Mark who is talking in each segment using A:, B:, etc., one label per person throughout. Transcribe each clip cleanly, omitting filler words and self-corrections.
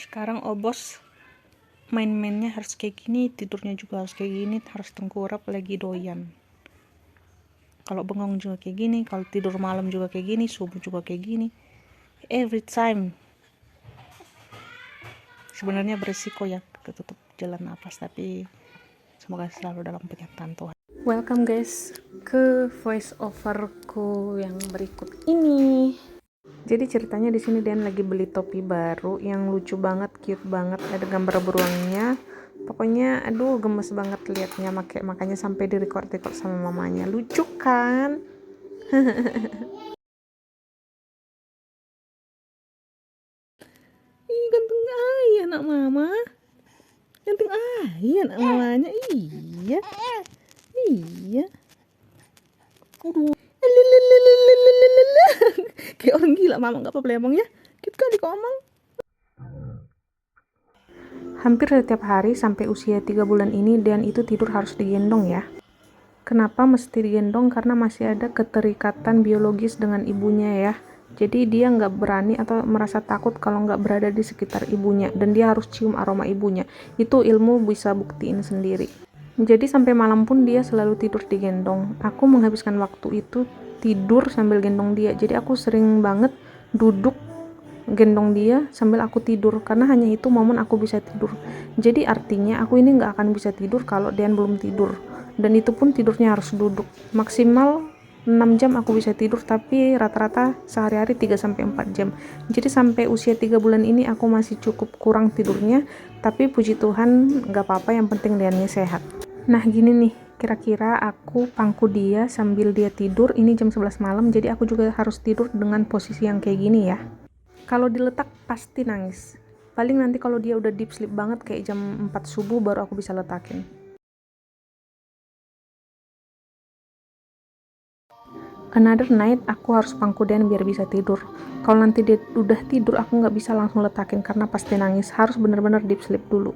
A: Sekarang obos main-mainnya harus kayak gini, tidurnya juga harus kayak gini, harus tengkurap lagi doyan. Kalau bengong juga kayak gini, kalau tidur malam juga kayak gini, subuh juga kayak gini. Every time. Sebenarnya berisiko ya ketutup jalan napas, tapi semoga selalu dalam penyertaan Tuhan. Welcome guys ke voice overku yang berikut ini. Jadi ceritanya di sini Dan lagi beli topi baru yang lucu banget, cute banget, ada gambar beruangnya. Pokoknya aduh gemes banget liatnya, makanya sampai direcord sama mamanya. Lucu kan? Ih, ganteng aja anak mama. Ganteng aja anak mamanya. Iya. Iya. Aduh. Kayak orang gila mama, nggak apa-apa emang ya. Cute kali kok omong. Hampir setiap hari sampai usia 3 bulan ini Dan itu tidur harus digendong ya. Kenapa mesti digendong? Karena masih ada keterikatan biologis dengan ibunya ya. Jadi dia nggak berani atau merasa takut kalau nggak berada di sekitar ibunya. Dan dia harus cium aroma ibunya. Itu ilmu bisa buktiin sendiri. Jadi sampai malam pun dia selalu tidur digendong. Aku menghabiskan waktu itu tidur sambil gendong dia. Jadi aku sering banget duduk gendong dia sambil aku tidur, karena hanya itu momen aku bisa tidur. Jadi artinya aku ini nggak akan bisa tidur kalau Dean belum tidur, dan itu pun tidurnya harus duduk. Maksimal 6 jam aku bisa tidur, tapi rata-rata sehari-hari 3-4 jam. Jadi sampai usia 3 bulan ini aku masih cukup kurang tidurnya, tapi puji Tuhan nggak apa-apa, yang penting Deannya sehat. Nah gini nih, kira-kira aku pangku dia sambil dia tidur. Ini jam 11 malam, jadi aku juga harus tidur dengan posisi yang kayak gini ya. Kalau diletak pasti nangis. Paling nanti kalau dia udah deep sleep banget kayak jam 4 subuh baru aku bisa letakin. Another night aku harus pangku Dan biar bisa tidur. Kalau nanti dia udah tidur aku nggak bisa langsung letakin karena pasti nangis. Harus bener-bener deep sleep dulu.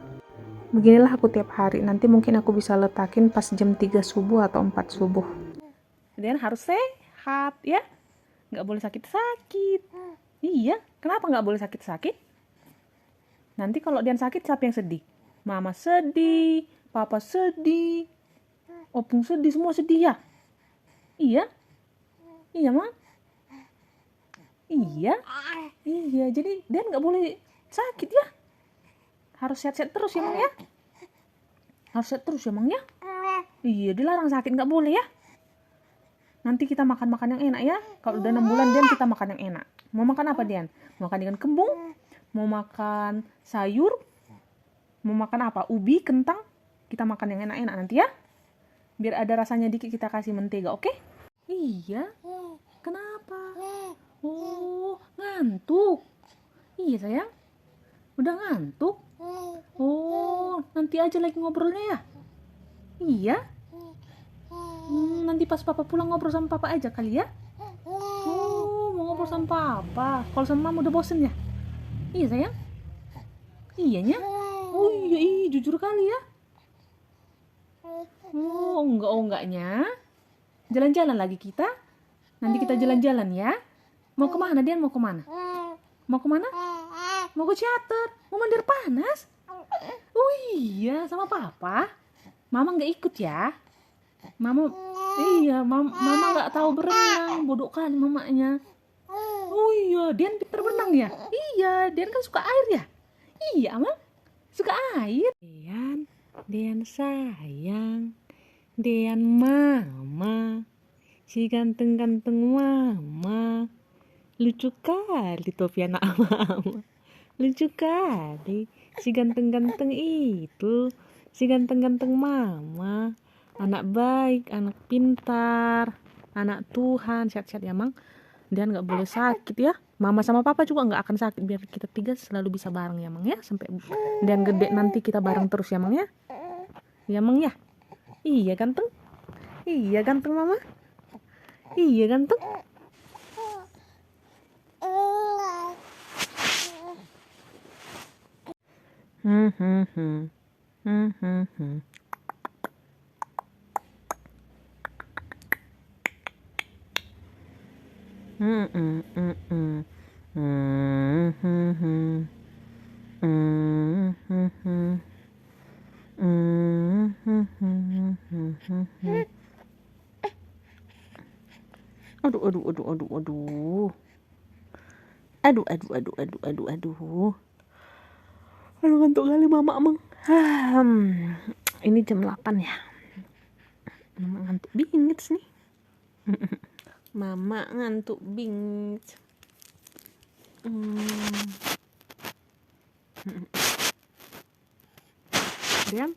A: Beginilah aku tiap hari. Nanti mungkin aku bisa letakin pas jam 3 subuh atau 4 subuh. Dan harus sehat ya. Nggak boleh sakit-sakit. Iya, kenapa nggak boleh sakit-sakit? Nanti kalau Dian sakit, siapa yang sedih? Mama sedih, papa sedih, opung sedih, semua sedih ya? Iya? Iya, Ma? Iya? Iya, jadi Dian nggak boleh sakit ya? Harus sehat-sehat terus ya, Mang ya? Harus sehat terus ya, Mang ya? Iya, dilarang sakit, nggak boleh ya? Nanti kita makan-makan yang enak ya. Kalau udah 6 bulan Dian kita makan yang enak. Mau makan apa Dian? Mau makan ikan kembung? Mau makan sayur? Mau makan apa? Ubi, kentang? Kita makan yang enak-enak nanti ya. Biar ada rasanya dikit kita kasih mentega, oke? Iya. Kenapa? Oh, ngantuk. Iya sayang. Udah ngantuk? Oh, nanti aja lagi ngobrolnya ya? Iya. Nanti pas papa pulang ngobrol sama papa aja kali ya? Oh, mau ngobrol sama papa. Kalau sama mama udah bosen ya? Iya sayang. Iyanya? Oh iya, jujur kali ya. Oh enggaknya. Jalan-jalan lagi kita. Nanti kita jalan-jalan ya. Mau kemana Dian? Mau kemana? Mau kemana? Mau ke teater. Mau mandi air panas. Oh iya, sama papa. Mama nggak ikut ya. Mama, iya, mama nggak tahu berenang. Bodoh kali mamanya. Oh iya, Dian pintar berenang ya. Iya, Dian kan suka air ya. Iya, Mama. Suka air. Dian sayang. Dian mama. Si ganteng-ganteng mama. Lucu kali topi anak mama. Lucu kali. Si ganteng-ganteng itu. Si ganteng-ganteng mama. Anak baik, anak pintar, anak Tuhan. Sehat-sehat ya Mang. Dan gak boleh sakit ya. Mama sama papa juga gak akan sakit. Biar kita tiga selalu bisa bareng ya Mang ya. Sampai dan gede nanti kita bareng terus ya Mang ya. Ya Mang ya. Iya ganteng. Iya ganteng mama. Iya ganteng. Hmm hmm hmm hmm hmm hmm. Hmm hmm hmm hmm hmm hmm. Aduh, aduh, aduh, aduh, aduh. Aduh, aduh, aduh, aduh, aduh, aduh. Aduh, ngantuk kali mama, emang. Ini jam 8 ya. Mama ngantuk bingit nih. Mama ngantuk bingit. Diam.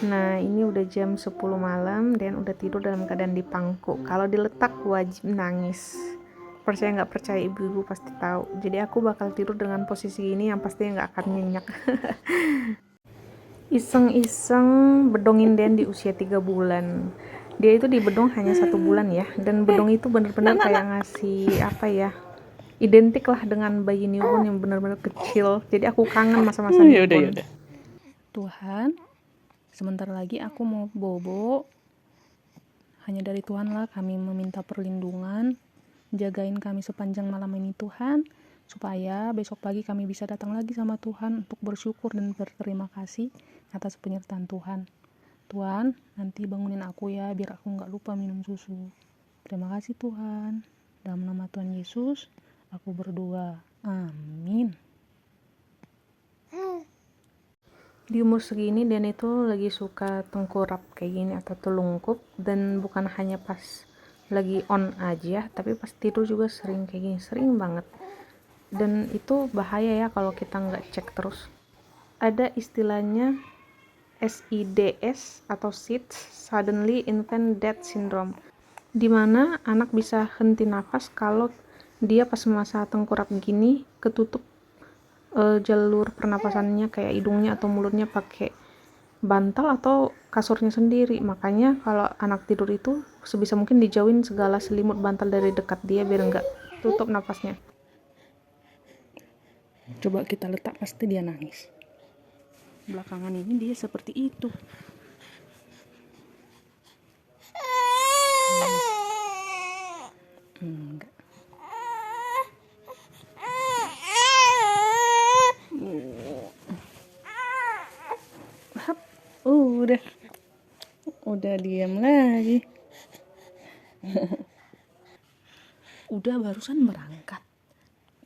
A: Nah, ini udah jam 10 malam dan udah tidur dalam keadaan dipangku. Kalau diletak wajib nangis. Percaya nggak percaya, ibu-ibu pasti tahu. Jadi aku bakal tidur dengan posisi ini yang pasti nggak akan nyenyak. Iseng-iseng bedongin Den di usia 3 bulan. Dia itu di bedong hanya 1 bulan ya, dan bedong itu bener-bener kayak ngasih apa ya, identik lah dengan bayi newborn yang bener-bener kecil. Jadi aku kangen masa-masa newborn. Yaudah. Tuhan, sebentar lagi aku mau bobo. Hanya dari Tuhan lah kami meminta perlindungan. Jagain kami sepanjang malam ini Tuhan, supaya besok pagi kami bisa datang lagi sama Tuhan untuk bersyukur dan berterima kasih atas penyertaan Tuhan. Tuhan, nanti bangunin aku ya, biar aku gak lupa minum susu. Terima kasih Tuhan. Dalam nama Tuhan Yesus, aku berdoa. Amin. Di umur segini Dan itu lagi suka tengkurap kayak gini atau telungkup, dan bukan hanya pas lagi on aja, tapi pas tidur juga sering kayak gini, sering banget. Dan itu bahaya ya kalau kita nggak cek terus. Ada istilahnya SIDS atau SIDS, Suddenly Infant Death Syndrome, dimana anak bisa henti nafas kalau dia pas masa tengkurap gini ketutup jalur pernapasannya, kayak hidungnya atau mulutnya pakai bantal atau kasurnya sendiri. Makanya kalau anak tidur itu sebisa mungkin dijauhin segala selimut bantal dari dekat dia biar nggak tutup nafasnya. Coba kita letak, pasti dia nangis. Belakangan ini dia seperti itu. Enggak. Udah diam lagi. Udah barusan berangkat.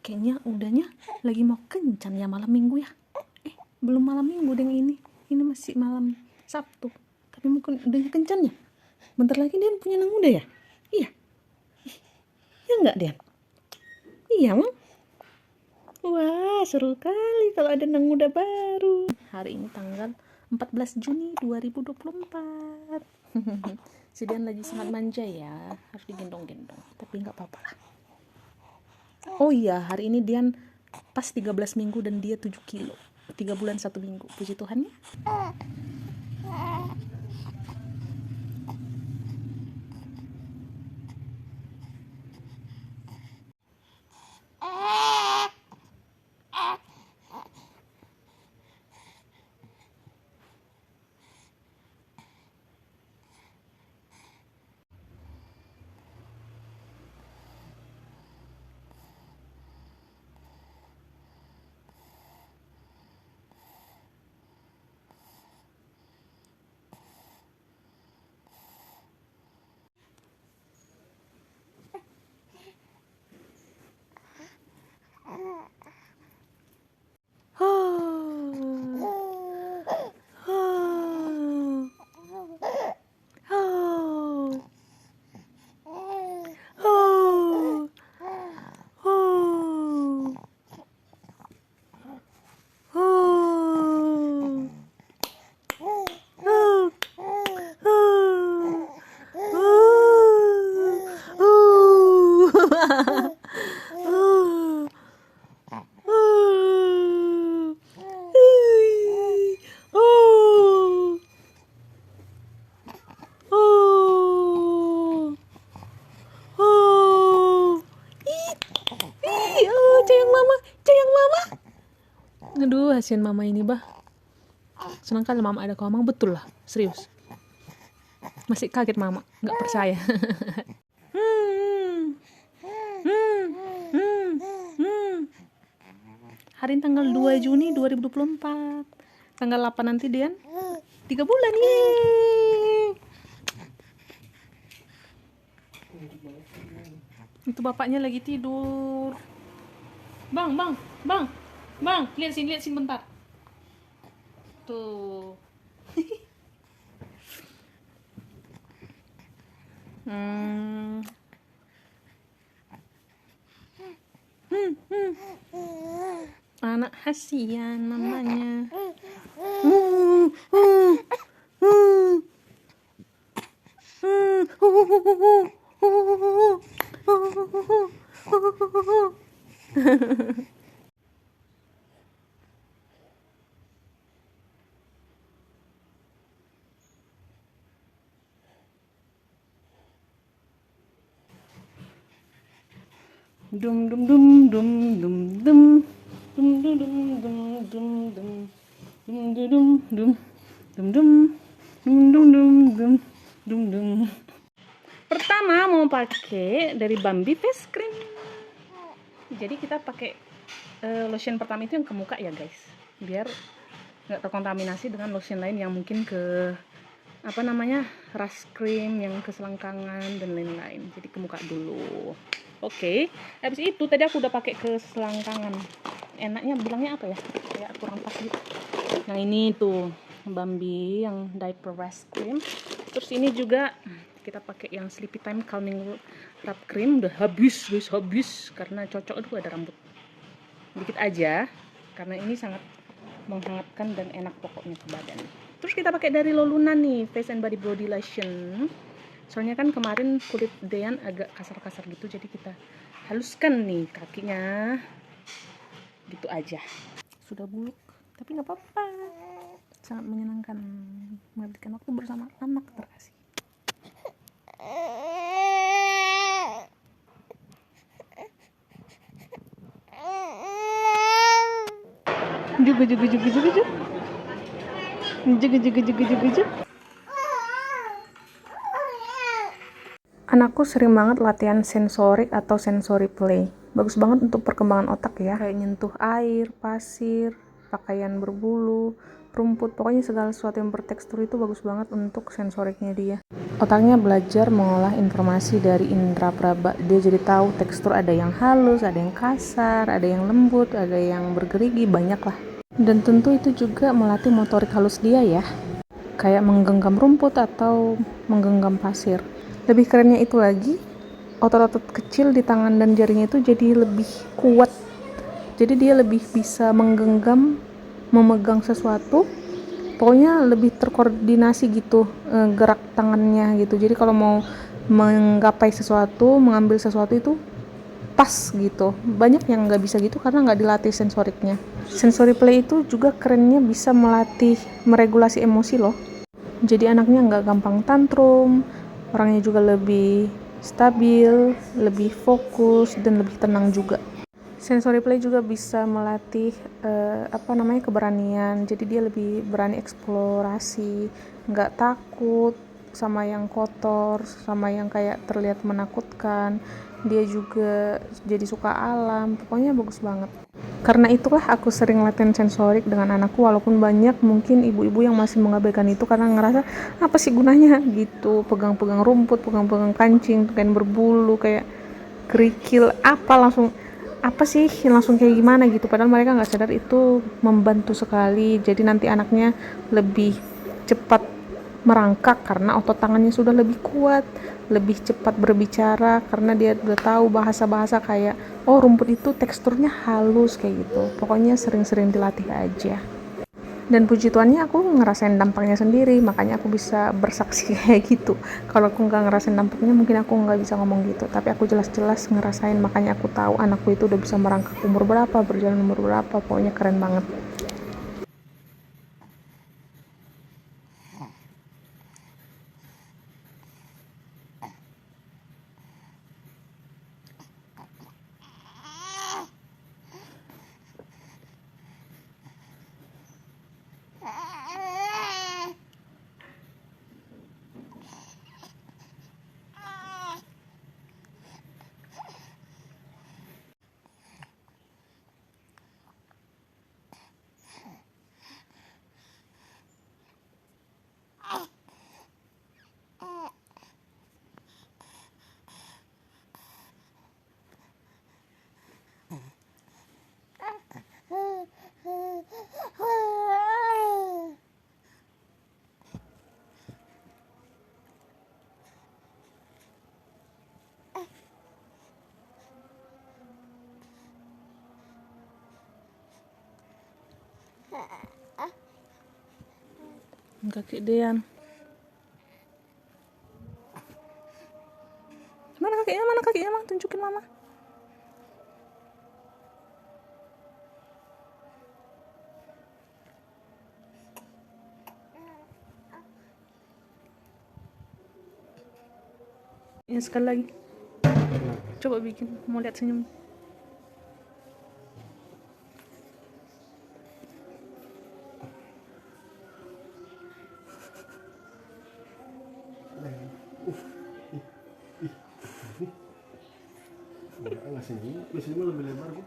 A: Kayaknya udahnya lagi mau kencan ya malam minggu ya. Belum malam minggu deng ini. Ini masih malam Sabtu. Tapi mungkin udah kencan ya. Bentar lagi dia punya anak muda ya? Iya. Ya enggak dia? Iya, Mang. Wah, seru kali kalau ada anak muda baru. Hari ini tanggal 14 Juni 2024. Si Dian lagi sangat manja ya, harus digendong-gendong, tapi nggak apa-apa lah. Oh iya, hari ini Dian pas 13 minggu dan dia 7 kilo, 3 bulan 1 minggu. Puji Tuhan ya. Aduh, kasihan mama ini bah. Senang kali mama ada komang, betul lah, serius. Masih kaget mama, nggak percaya. Hari ini tanggal 2 Juni 2024. Tanggal 8 nanti Dian 3 bulan. Yeay. Itu bapaknya lagi tidur. Bang, lihat sini bentar. Tuh. Anak kasihan mamanya. Dum dum dum dum dum dum dum dum dum dum dum dum dum dum dum dum dum dum dum dum. Pertama mau pakai dari Bambi face cream. Jadi kita pakai lotion pertama itu yang ke muka ya guys, biar nggak terkontaminasi dengan lotion lain yang mungkin ke rush cream yang ke selangkangan dan lain-lain. Jadi ke muka dulu. Oke, habis itu tadi aku udah pakai ke selangkangan. Enaknya bilangnya apa ya? Kayak kurang pas gitu. Yang ini tuh Bambi yang diaper rash cream. Terus ini juga kita pakai yang Sleepy Time Calming Wrap Cream. Udah habis karena cocok. Aduh, ada rambut dikit aja karena ini sangat menghangatkan dan enak pokoknya ke badan. Terus kita pakai dari Loluna nih, Face and Body Lotion. Soalnya kan kemarin kulit Dean agak kasar-kasar gitu, jadi kita haluskan nih kakinya. Gitu aja. Sudah buluk, tapi nggak apa-apa. Sangat menyenangkan menghabiskan waktu bersama anak terkasih. Juga. Anakku sering banget latihan sensorik atau sensory play. Bagus banget untuk perkembangan otak ya. Kayak nyentuh air, pasir, pakaian berbulu, rumput. Pokoknya segala sesuatu yang bertekstur itu bagus banget untuk sensoriknya dia. Otaknya belajar mengolah informasi dari indera peraba. Dia jadi tahu tekstur ada yang halus, ada yang kasar, ada yang lembut, ada yang bergerigi, banyak lah. Dan tentu itu juga melatih motorik halus dia ya. Kayak menggenggam rumput atau menggenggam pasir. Lebih kerennya itu lagi, otot-otot kecil di tangan dan jarinya itu jadi lebih kuat. Jadi dia lebih bisa menggenggam, memegang sesuatu. Pokoknya lebih terkoordinasi gitu gerak tangannya gitu. Jadi kalau mau menggapai sesuatu, mengambil sesuatu itu pas gitu. Banyak yang nggak bisa gitu karena nggak dilatih sensoriknya. Sensory play itu juga kerennya bisa melatih meregulasi emosi loh. Jadi anaknya nggak gampang tantrum, orangnya juga lebih stabil, lebih fokus, dan lebih tenang juga. Sensory play juga bisa melatih keberanian. Jadi dia lebih berani eksplorasi, nggak takut sama yang kotor, sama yang kayak terlihat menakutkan. Dia juga jadi suka alam. Pokoknya bagus banget. Karena itulah aku sering latihan sensorik dengan anakku, walaupun banyak mungkin ibu-ibu yang masih mengabaikan itu karena ngerasa apa sih gunanya gitu, pegang-pegang rumput, pegang-pegang kancing, kain berbulu, kayak kerikil, apa sih langsung kayak gimana gitu. Padahal mereka nggak sadar itu membantu sekali. Jadi nanti anaknya lebih cepat merangkak karena otot tangannya sudah lebih kuat, lebih cepat berbicara karena dia udah tahu bahasa-bahasa kayak rumput itu teksturnya halus kayak gitu. Pokoknya sering-sering dilatih aja. Dan puji Tuhannya aku ngerasain dampaknya sendiri, makanya aku bisa bersaksi kayak gitu. Kalau aku nggak ngerasain dampaknya mungkin aku nggak bisa ngomong gitu, tapi aku jelas-jelas ngerasain, makanya aku tahu anakku itu udah bisa merangkak umur berapa, berjalan umur berapa. Pokoknya keren banget. Kaki Dean. Mana kakinya? Mana kakinya, Mang? Tunjukin Mama. Ini sekali lagi. Coba bikin, mau lihat senyum.
B: Enggak sini, biasanya lebih lebar kok.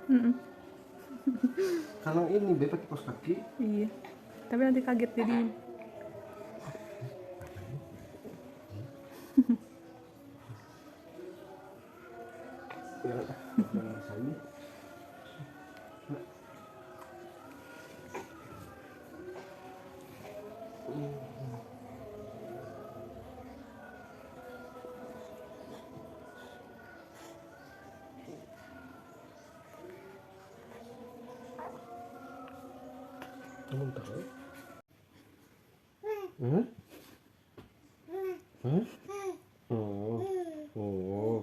B: Kalau ini be pakai kaos kaki.
A: Iya. Tapi nanti kaget jadi.
B: Ya, jangan sini. Kamu tahu? Hah? Hah? Oh. Oh.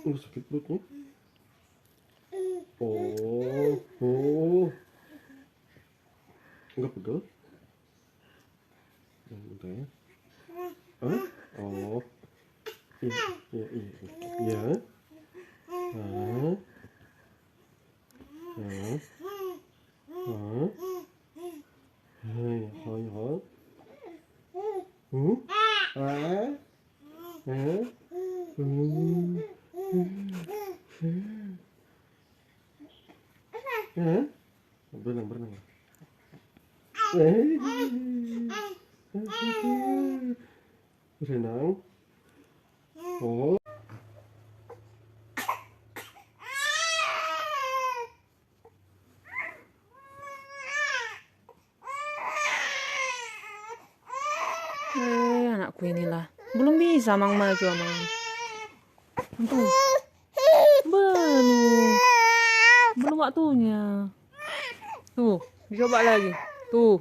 B: Sakit perutnya. Oh. Oh. Enggak pegel? Bentar ya. Hah? Oh. Iya, iya, iya. Iya. Hah? Hah? Hah? Hai, hai, hai. Ah? Hah? Hah? Berenang, berenang. Berenang. Oh.
A: Anakku inilah. Belum bisa Mang maju, Mang. Tuh. Belum waktunya. Tuh, dicoba lagi. Tuh,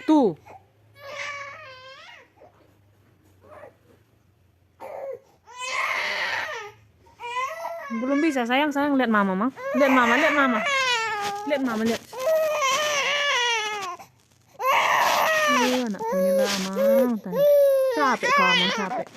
A: Tuh. Belum bisa, sayang lihat Mama, Mang. Lihat Mama. Lihat Mama, lihat. Anakku inilah, Mang. Capek kamu, capek.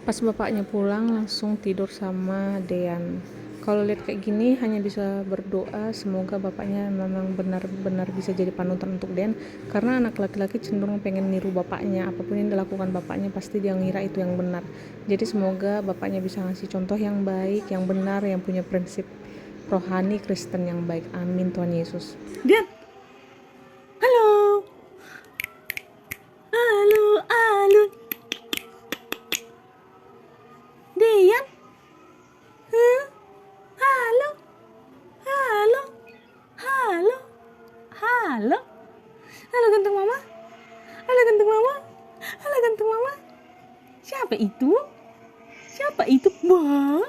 A: Pas bapaknya pulang langsung tidur sama Dean. Kalau lihat kayak gini hanya bisa berdoa semoga bapaknya memang benar-benar bisa jadi panutan untuk Dean, karena anak laki-laki cenderung pengen niru bapaknya. Apapun yang dilakukan bapaknya pasti dia ngira itu yang benar. Jadi semoga bapaknya bisa ngasih contoh yang baik, yang benar, yang punya prinsip rohani Kristen yang baik. Amin Tuhan Yesus. Dean, halo. Dean, halo ganteng mama, Siapa itu? Wah.